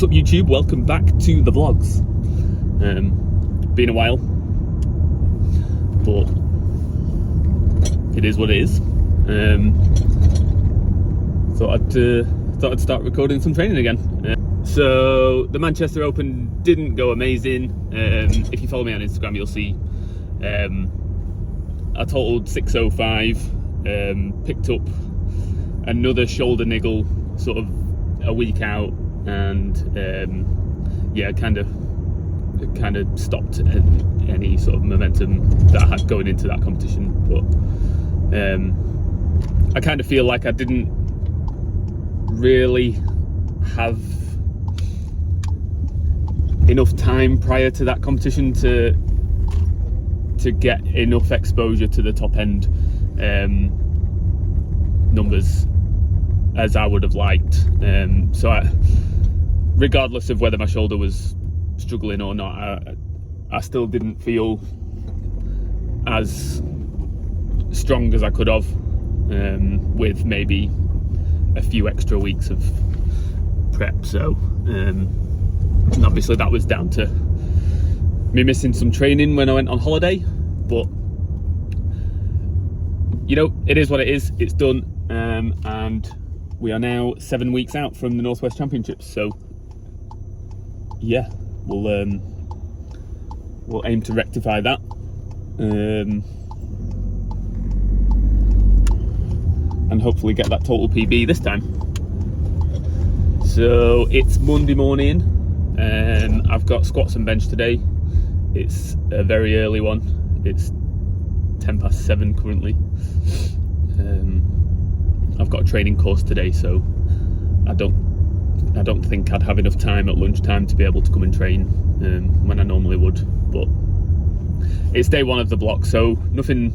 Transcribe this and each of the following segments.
What's up YouTube? Welcome back to the vlogs. Been a while, but it is what it is. Thought I'd start recording some training again. So the Manchester Open didn't go amazing. If you follow me on Instagram, you'll see I totaled 6:05. Picked up another shoulder niggle sort of a week out, and yeah, kind of stopped any sort of momentum that I had going into that competition. But I kind of feel like I didn't really have enough time prior to that competition to get enough exposure to the top end numbers as I would have liked. Regardless of whether my shoulder was struggling or not, I still didn't feel as strong as I could have with maybe a few extra weeks of prep. So and obviously that was down to me missing some training when I went on holiday, but you know, it is what it is. It's done, and we are now 7 weeks out from the Northwest Championships. So yeah, we'll aim to rectify that, and hopefully get that total PB this time. So it's Monday morning. I've got squats and bench today. It's a very early one. It's 7:10 currently. I've got a training course today, so I don't think I'd have enough time at lunchtime to be able to come and train when I normally would. But it's day one of the block, so nothing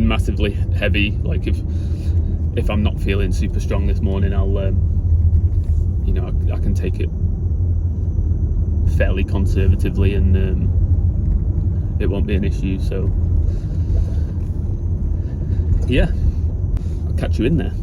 massively heavy. Like if I'm not feeling super strong this morning, I'll you know, I can take it fairly conservatively, and it won't be an issue. So yeah, I'll catch you in there.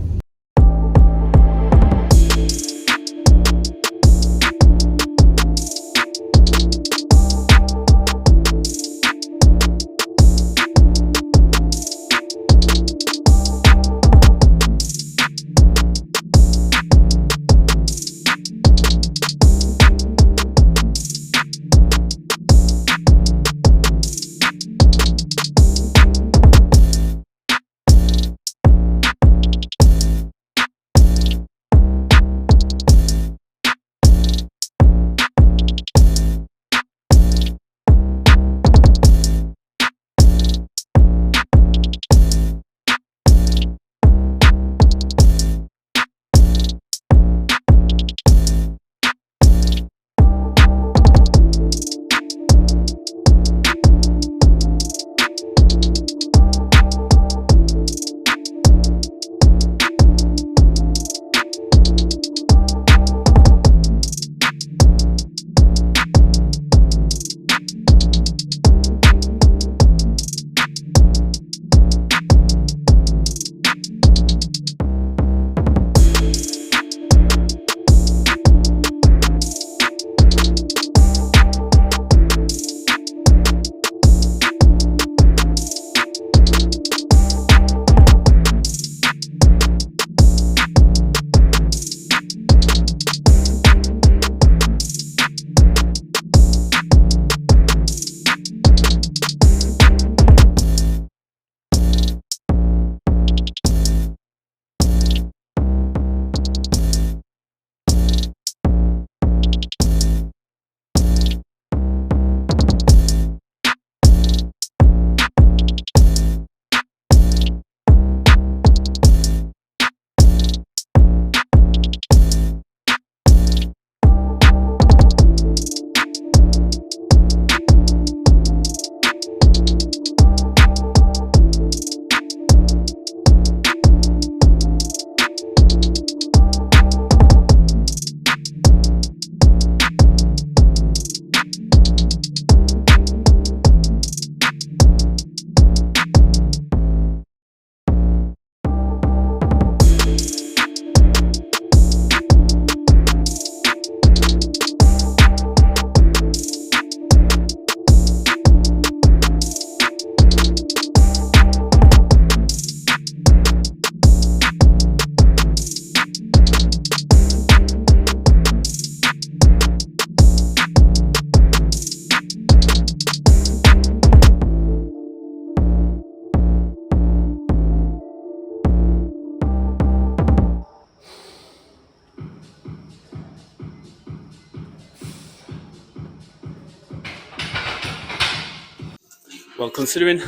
Well, considering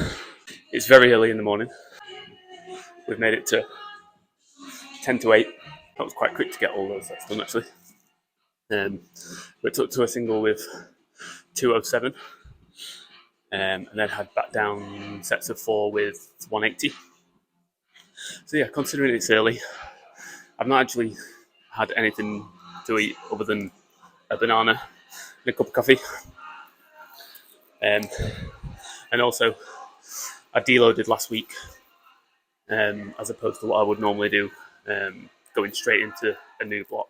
it's very early in the morning, we've made it to 10 to 8. That was quite quick to get all those sets done, actually. We took to a single with 207, and then had back down sets of 4 with 180. So yeah, considering it's early, I've not actually had anything to eat other than a banana and a cup of coffee. And also, I deloaded last week, as opposed to what I would normally do, going straight into a new block.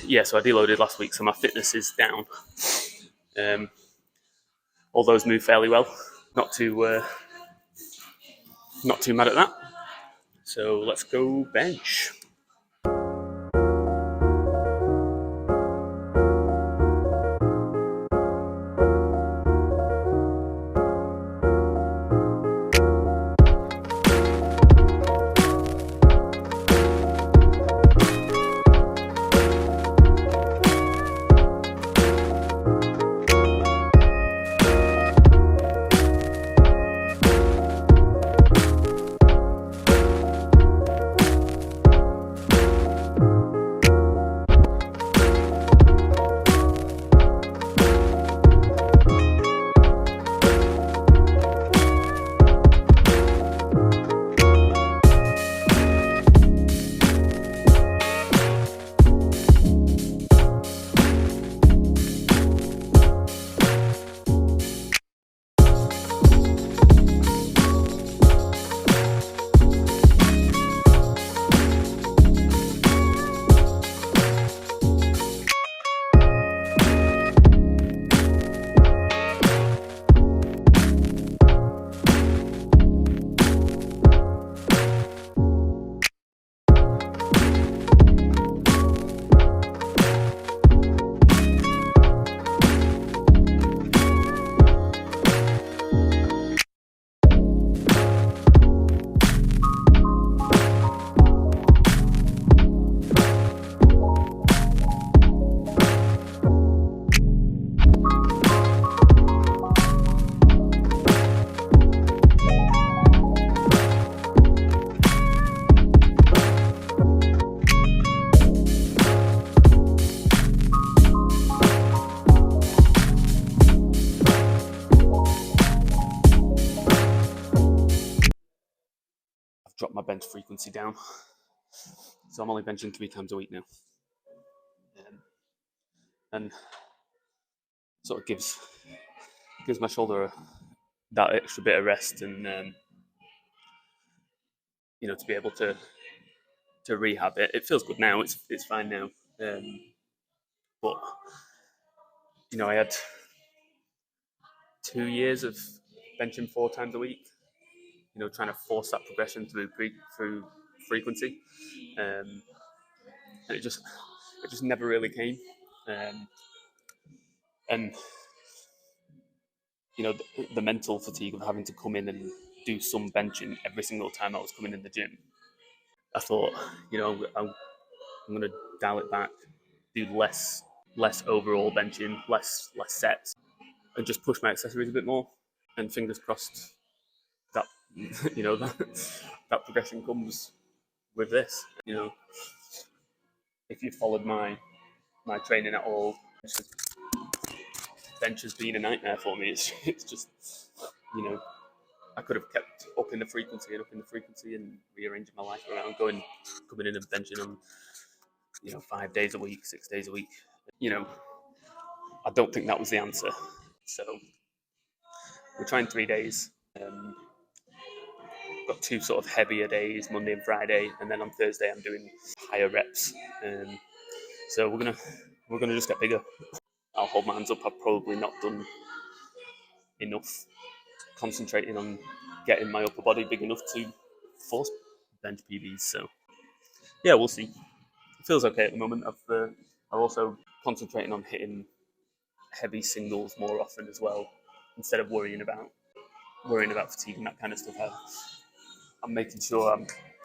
Yeah, so I deloaded last week, so my fitness is down. All those move fairly well. Not too mad at that. So let's go bench. Dropped my bench frequency down, so I'm only benching 3 times a week now, and sort of gives my shoulder that extra bit of rest, and to be able to rehab it. It feels good now. It's fine now, but I had 2 years of benching 4 times a week. Trying to force that progression through frequency, and it just never really came. And the mental fatigue of having to come in and do some benching every single time I was coming in the gym. I thought, I'm going to dial it back, do less overall benching, less sets, and just push my accessories a bit more. And fingers crossed that that progression comes with this. If you followed my training at all, bench has been a nightmare for me. It's just I could have kept up in the frequency and rearranging my life around, coming in and benching on 5 days a week, 6 days a week. I don't think that was the answer. So we're trying 3 days. Got 2 sort of heavier days, Monday and Friday, and then on Thursday I'm doing higher reps. So we're gonna just get bigger. I'll hold my hands up. I've probably not done enough concentrating on getting my upper body big enough to force bench PBs. So yeah, we'll see. It feels okay at the moment. I'm also concentrating on hitting heavy singles more often as well, instead of worrying about fatigue and that kind of stuff. I'm making sure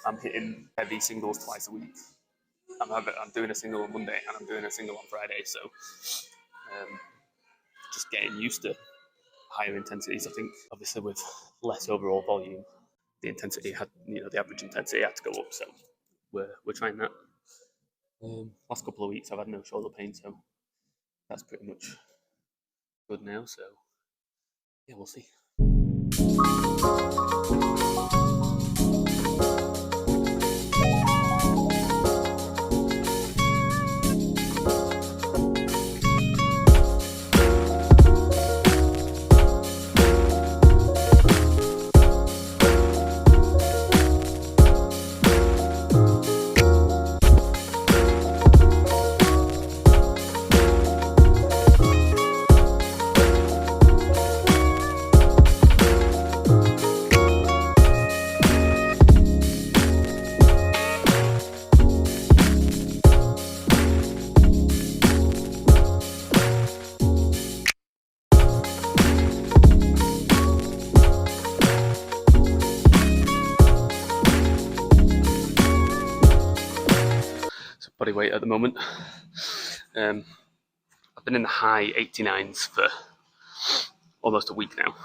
I'm hitting heavy singles twice a week. I'm doing a single on Monday and I'm doing a single on Friday. So just getting used to higher intensities. I think obviously with less overall volume, the intensity had, the average intensity had to go up. So we're trying that. Last couple of weeks I've had no shoulder pain, so that's pretty much good now. So yeah, we'll see. Body weight at the moment. I've been in the high 89s for almost a week now.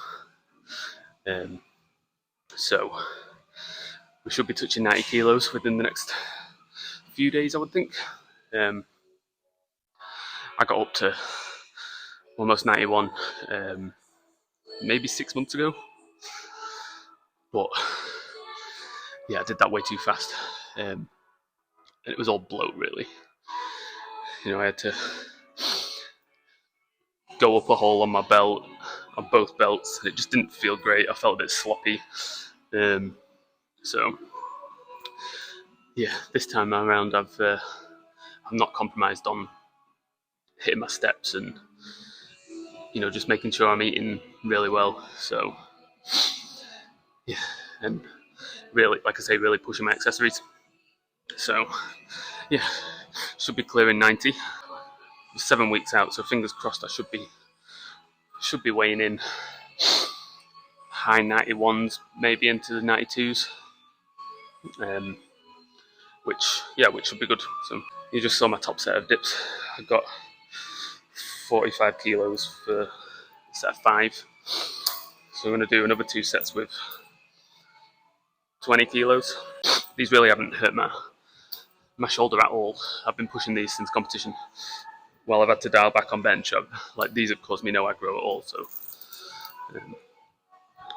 So we should be touching 90 kilos within the next few days, I would think. I got up to almost 91 maybe 6 months ago. But yeah, I did that way too fast. And it was all bloat, really. I had to go up a hole on my belt, on both belts. It just didn't feel great. I felt a bit sloppy. So yeah, this time around I'm not compromised on hitting my steps and just making sure I'm eating really well. So yeah, and really, like I say, really pushing my accessories. So yeah, should be clearing 90. 7 weeks out, so fingers crossed I should be weighing in high 91s, maybe into the 92s. Which should be good. So you just saw my top set of dips. I've got 45 kilos for set of 5. So I'm going to do another 2 sets with 20 kilos. These really haven't hurt my shoulder at all. I've been pushing these since competition. While I've had to dial back on bench, these have caused me no aggro at all. So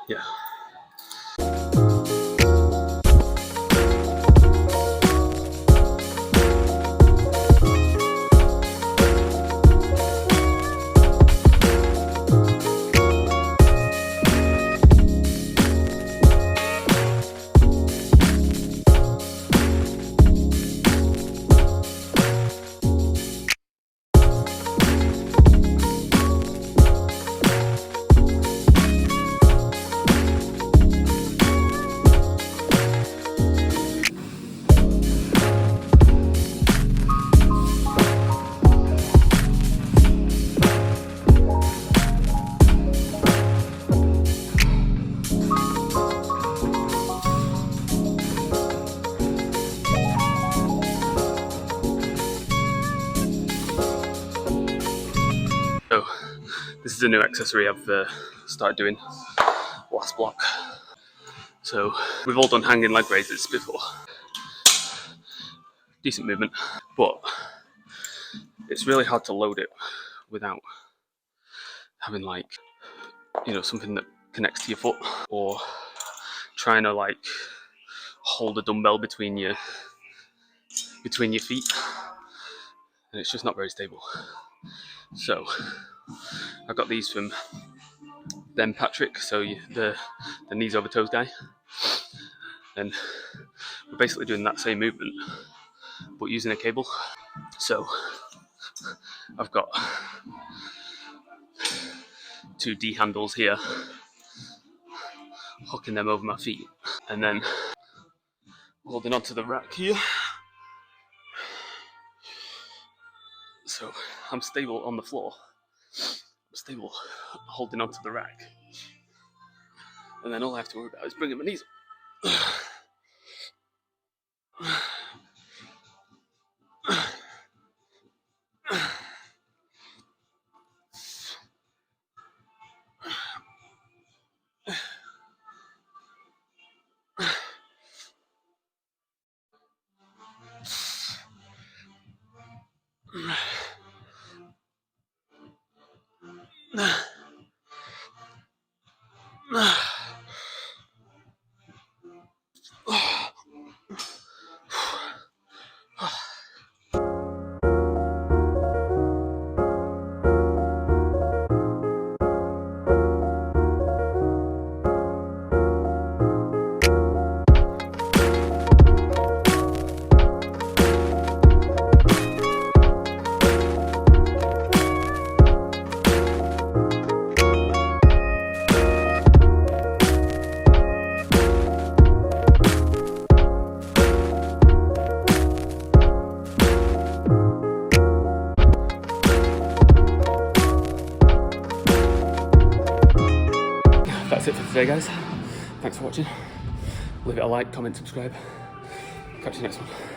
yeah. So this is a new accessory I've started doing last block. So we've all done hanging leg raises before. Decent movement, but it's really hard to load it without having something that connects to your foot, or trying to hold a dumbbell between your feet, and it's just not very stable. So I got these from Ben Patrick, so the knees over toes guy, and we're basically doing that same movement but using a cable. So I've got 2 D handles here, hooking them over my feet, and then holding onto the rack here. So I'm stable on the floor. I'm stable holding onto the rack. And then all I have to worry about is bringing my knees up. That's it for today, guys. Thanks for watching. Leave it a like, comment, subscribe. Catch you next one.